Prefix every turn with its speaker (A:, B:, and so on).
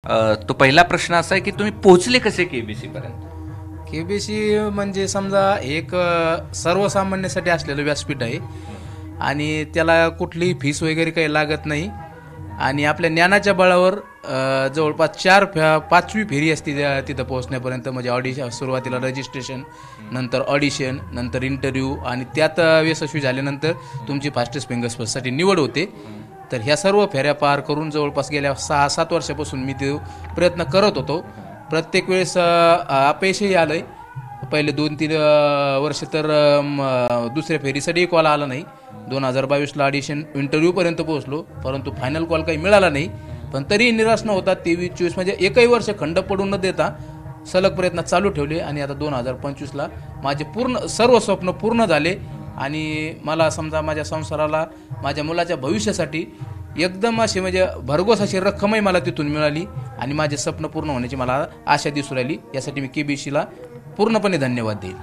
A: तो पहिला प्रश्न असा आहे की तुम्ही पोहोचले कसे केबीसी पर्यंत?
B: केबीसी म्हणजे समजा एक सर्वसामान्यासाठी असलेलं व्यासपीठ आहे आणि त्याला कुठलीही फीस वगैरे काही लागत नाही आणि आपल्या ज्ञानाच्या बळावर जवळपास पाचवी फेरी असते तिथं पोहोचण्यापर्यंत. म्हणजे ऑडिशन, सुरुवातीला रजिस्ट्रेशन, नंतर ऑडिशन, नंतर इंटरव्ह्यू आणि त्यात यशस्वी झाल्यानंतर तुमची फास्टेस्ट फिंगर स्पर्शसाठी निवड होते. तर ह्या सर्व फेऱ्या पार करून जवळपास गेल्या 6-7 वर्षापासून मी ते प्रयत्न करत होतो. प्रत्येक वेळेस अपयशही आलं आहे. पहिले 2-3 वर्ष तर दुसऱ्या फेरीसाठी कॉल आला नाही. 2022ला ऑडिशन इंटरव्ह्यूपर्यंत पोहोचलो, परंतु फायनल कॉल काही मिळाला नाही. पण तरी निराश न होता 23-24 म्हणजे एकही वर्ष खंड पडू न देता सलग प्रयत्न चालू ठेवले आणि आता 2025ला माझे सर्व स्वप्न पूर्ण झाले आणि मला समजा माझ्या संसाराला, माझ्या मुलाच्या भविष्यासाठी एकदम अशी म्हणजे भरघोस अशी रक्कमही मला तिथून मिळाली आणि माझे स्वप्न पूर्ण होण्याची मला आशा दिसू राहिली. यासाठी मी केबीसीला पूर्णपणे धन्यवाद देईन.